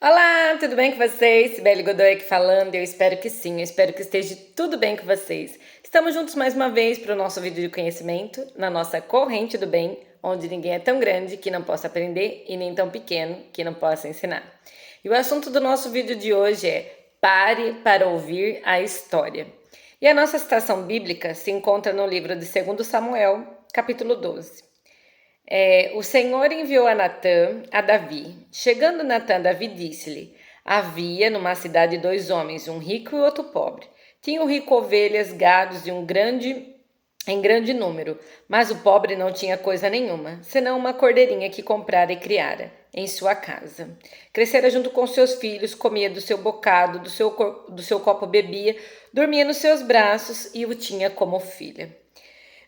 Olá, tudo bem com vocês? Sibeli Godoy aqui falando, eu espero que sim, eu espero que esteja tudo bem com vocês. Estamos juntos mais uma vez para o nosso vídeo de conhecimento, na nossa corrente do bem, onde ninguém é tão grande que não possa aprender e nem tão pequeno que não possa ensinar. E o assunto do nosso vídeo de hoje é Pare para ouvir a história. E a nossa citação bíblica se encontra no livro de 2 Samuel, capítulo 12. O Senhor enviou a Natã a Davi. Chegando Natã, Davi disse-lhe: havia numa cidade 2 homens, um rico e outro pobre. Tinha o rico ovelhas, gados e em grande número, mas o pobre não tinha coisa nenhuma, senão uma cordeirinha que comprara e criara em sua casa. Crescera junto com seus filhos, comia do seu bocado, do seu copo bebia, dormia nos seus braços e o tinha como filha.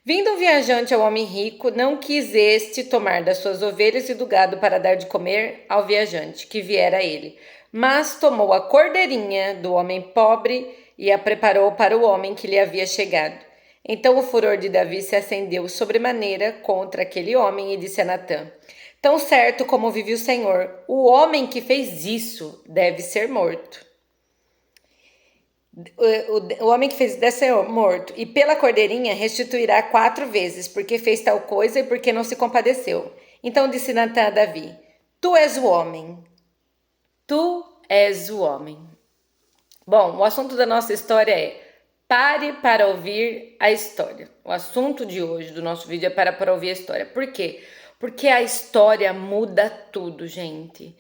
Vindo um viajante ao homem rico, não quis este tomar das suas ovelhas e do gado para dar de comer ao viajante, que viera a ele, mas tomou a cordeirinha do homem pobre e a preparou para o homem que lhe havia chegado. Então o furor de Davi se acendeu sobremaneira contra aquele homem e disse a Natã: tão certo como vive o Senhor, o homem que fez isso deve ser morto. O homem que fez deve ser morto, e pela cordeirinha restituirá 4 vezes, porque fez tal coisa e porque não se compadeceu. Então disse Natã a Davi: tu és o homem, tu és o homem. Bom, o assunto da nossa história é pare para ouvir a história. O assunto de hoje do nosso vídeo é para ouvir a história. Por quê? Porque a história muda tudo, gente.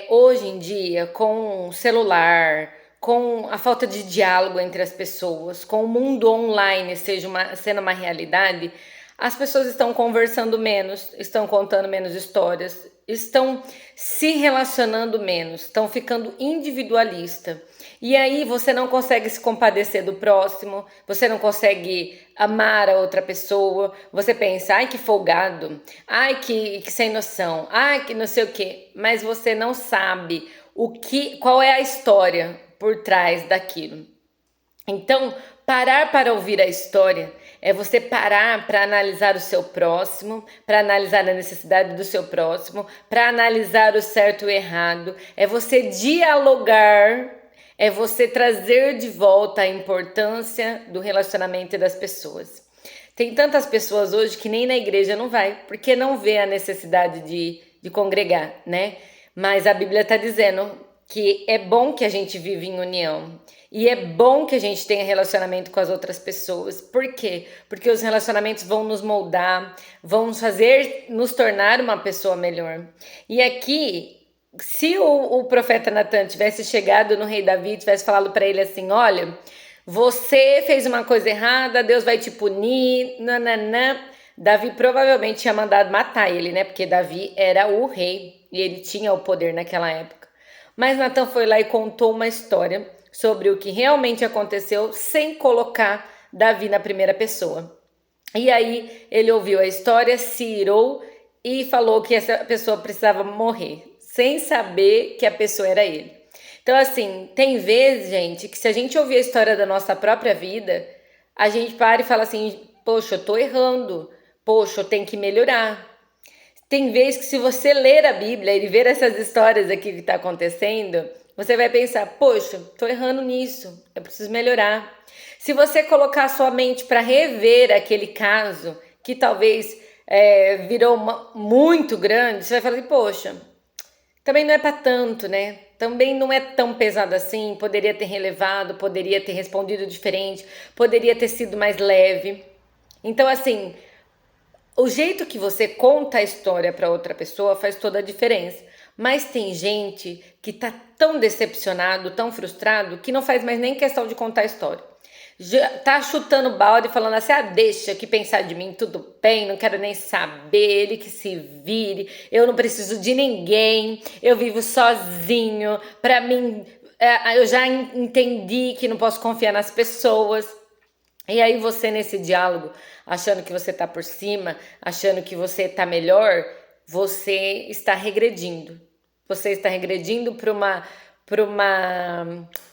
Hoje em dia, com o celular, com a falta de diálogo entre as pessoas, com o mundo online sendo uma realidade, as pessoas estão conversando menos, estão contando menos histórias, estão se relacionando menos, estão ficando individualista. E aí você não consegue se compadecer do próximo, você não consegue amar a outra pessoa, você pensa, ai que folgado, ai que sem noção, ai que não sei o quê, mas você não sabe qual é a história por trás daquilo. Então, parar para ouvir a história é você parar para analisar o seu próximo, para analisar a necessidade do seu próximo, para analisar o certo e o errado, é você dialogar, é você trazer de volta a importância do relacionamento das pessoas. Tem tantas pessoas hoje que nem na igreja não vai, porque não vê a necessidade de congregar, né? Mas a Bíblia está dizendo que é bom que a gente vive em união. E é bom que a gente tenha relacionamento com as outras pessoas. Por quê? Porque os relacionamentos vão nos moldar, vão nos tornar uma pessoa melhor. E aqui, se o profeta Natã tivesse chegado no rei Davi, tivesse falado para ele assim, olha, você fez uma coisa errada, Deus vai te punir, nananã. Davi provavelmente tinha mandado matar ele, né? Porque Davi era o rei e ele tinha o poder naquela época. Mas Natã foi lá e contou uma história sobre o que realmente aconteceu sem colocar Davi na primeira pessoa. E aí ele ouviu a história, se irou e falou que essa pessoa precisava morrer, sem saber que a pessoa era ele. Então assim, tem vezes, gente, que se a gente ouvir a história da nossa própria vida, a gente para e fala assim, poxa, eu tô errando, poxa, eu tenho que melhorar. Tem vezes que se você ler a Bíblia e ver essas histórias aqui que está acontecendo, você vai pensar, poxa, tô errando nisso, eu preciso melhorar. Se você colocar a sua mente para rever aquele caso que talvez virou muito grande, você vai falar assim, poxa, também não é para tanto, né? Também não é tão pesado assim, poderia ter relevado, poderia ter respondido diferente, poderia ter sido mais leve. Então assim, o jeito que você conta a história para outra pessoa faz toda a diferença. Mas tem gente que tá tão decepcionado, tão frustrado, que não faz mais nem questão de contar a história. Já tá chutando balde, falando assim, deixa que pensar de mim, tudo bem, não quero nem saber, ele que se vire, eu não preciso de ninguém, eu vivo sozinho, pra mim, eu já entendi que não posso confiar nas pessoas. E aí você nesse diálogo, achando que você tá por cima, achando que você tá melhor, você está regredindo. Você está regredindo para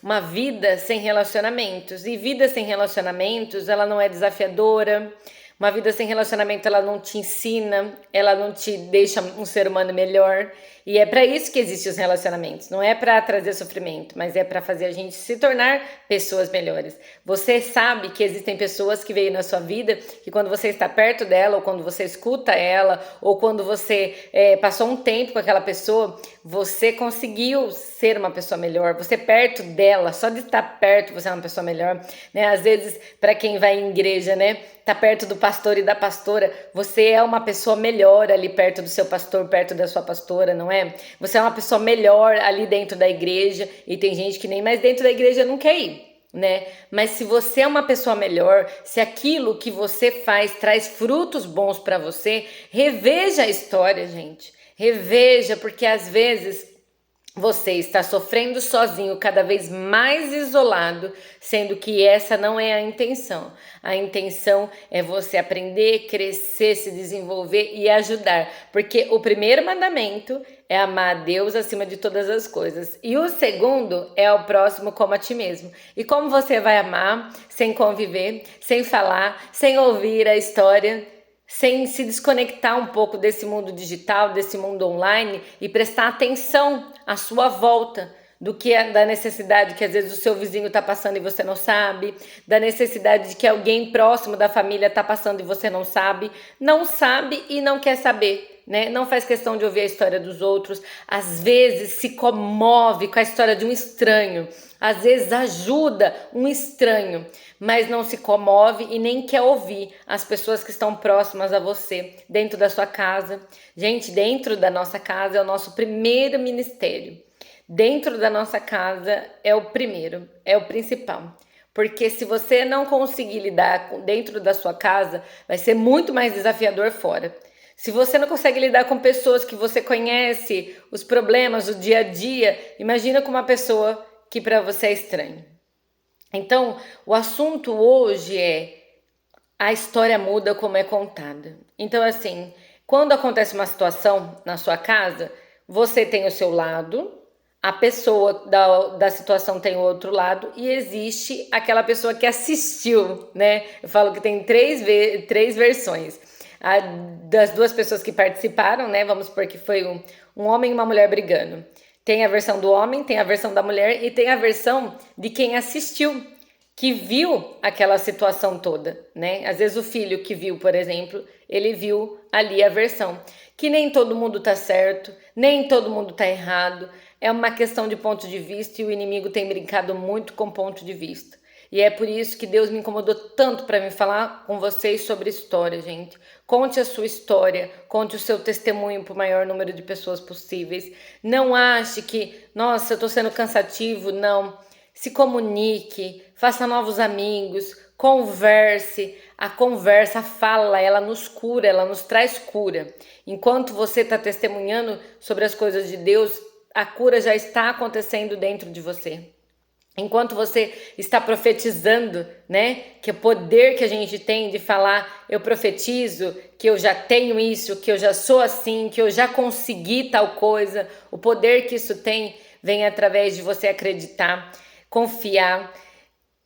uma vida sem relacionamentos. E vida sem relacionamentos, ela não é desafiadora, Uma vida sem relacionamento, ela não te ensina, ela não te deixa um ser humano melhor. E é para isso que existem os relacionamentos. Não é para trazer sofrimento, mas é para fazer a gente se tornar pessoas melhores. Você sabe que existem pessoas que veio na sua vida que quando você está perto dela, ou quando você escuta ela, ou quando você passou um tempo com aquela pessoa, você conseguiu ser uma pessoa melhor. Você perto dela, só de estar perto, você é uma pessoa melhor, né? Às vezes, para quem vai em igreja, né? Tá perto do pastor e da pastora, você é uma pessoa melhor ali perto do seu pastor, perto da sua pastora, não é? Você é uma pessoa melhor ali dentro da igreja, e tem gente que nem mais dentro da igreja não quer ir, né? Mas se você é uma pessoa melhor, se aquilo que você faz traz frutos bons para você, reveja a história, gente. Reveja, porque às vezes você está sofrendo sozinho, cada vez mais isolado, sendo que essa não é a intenção. A intenção é você aprender, crescer, se desenvolver e ajudar. Porque o primeiro mandamento é amar a Deus acima de todas as coisas. E o segundo é o próximo como a ti mesmo. E como você vai amar sem conviver, sem falar, sem ouvir a história, sem se desconectar um pouco desse mundo digital, desse mundo online e prestar atenção à sua volta, da necessidade que às vezes o seu vizinho está passando e você não sabe, da necessidade de que alguém próximo da família está passando e você não sabe e não quer saber, né? Não faz questão de ouvir a história dos outros, às vezes se comove com a história de um estranho, às vezes ajuda um estranho, mas não se comove e nem quer ouvir as pessoas que estão próximas a você, dentro da sua casa. Gente, dentro da nossa casa é o nosso primeiro ministério. Dentro da nossa casa é o primeiro, é o principal. Porque se você não conseguir lidar dentro da sua casa, vai ser muito mais desafiador fora. Se você não consegue lidar com pessoas que você conhece, os problemas, o dia a dia, imagina com uma pessoa que para você é estranho. Então, o assunto hoje é a história muda como é contada. Então, assim, quando acontece uma situação na sua casa, você tem o seu lado, a pessoa da situação tem o outro lado e existe aquela pessoa que assistiu, né? Eu falo que tem três versões. Das duas pessoas que participaram, né? Vamos supor que foi um homem e uma mulher brigando. Tem a versão do homem, tem a versão da mulher e tem a versão de quem assistiu, que viu aquela situação toda, né? Às vezes o filho que viu, por exemplo, ele viu ali a versão. Que nem todo mundo tá certo, nem todo mundo tá errado. É uma questão de ponto de vista e o inimigo tem brincado muito com ponto de vista. E é por isso que Deus me incomodou tanto para me falar com vocês sobre história, gente. Conte a sua história, conte o seu testemunho para o maior número de pessoas possíveis. Não ache que, nossa, eu estou sendo cansativo, não. Se comunique, faça novos amigos, converse. A conversa, a fala, ela nos cura, ela nos traz cura. Enquanto você está testemunhando sobre as coisas de Deus, a cura já está acontecendo dentro de você. Enquanto você está profetizando, né? Que o poder que a gente tem de falar, eu profetizo que eu já tenho isso, que eu já sou assim, que eu já consegui tal coisa. O poder que isso tem vem através de você acreditar, confiar.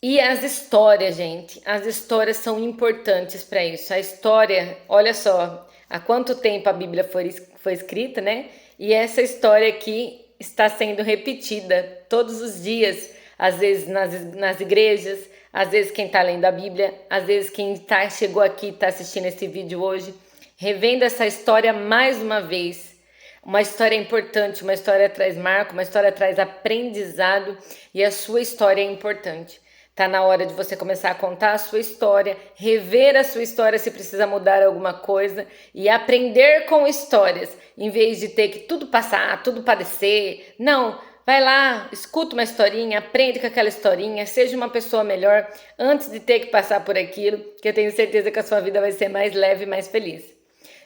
E as histórias, gente, as histórias são importantes para isso. A história, olha só, há quanto tempo a Bíblia foi escrita, né? E essa história aqui está sendo repetida todos os dias, às vezes nas igrejas, às vezes quem está lendo a Bíblia, às vezes quem chegou aqui e está assistindo esse vídeo hoje, revendo essa história mais uma vez. Uma história importante, uma história traz marco, uma história traz aprendizado e a sua história é importante. Tá na hora de você começar a contar a sua história, rever a sua história se precisa mudar alguma coisa e aprender com histórias, em vez de ter que tudo passar, tudo padecer. Não, vai lá, escuta uma historinha, aprende com aquela historinha, seja uma pessoa melhor antes de ter que passar por aquilo, que eu tenho certeza que a sua vida vai ser mais leve e mais feliz.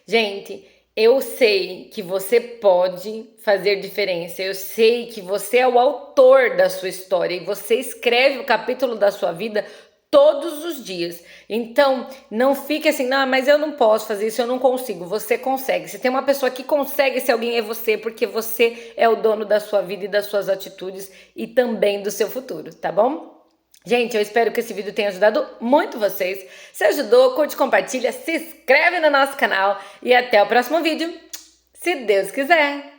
Gente, eu sei que você pode fazer diferença, eu sei que você é o autor da sua história e você escreve o capítulo da sua vida todos os dias. Então, não fique assim, não, mas eu não posso fazer isso, eu não consigo. Você consegue. Se tem uma pessoa que consegue, se alguém é você, porque você é o dono da sua vida e das suas atitudes e também do seu futuro, tá bom? Gente, eu espero que esse vídeo tenha ajudado muito vocês. Se ajudou, curte, compartilha, se inscreve no nosso canal e até o próximo vídeo, se Deus quiser.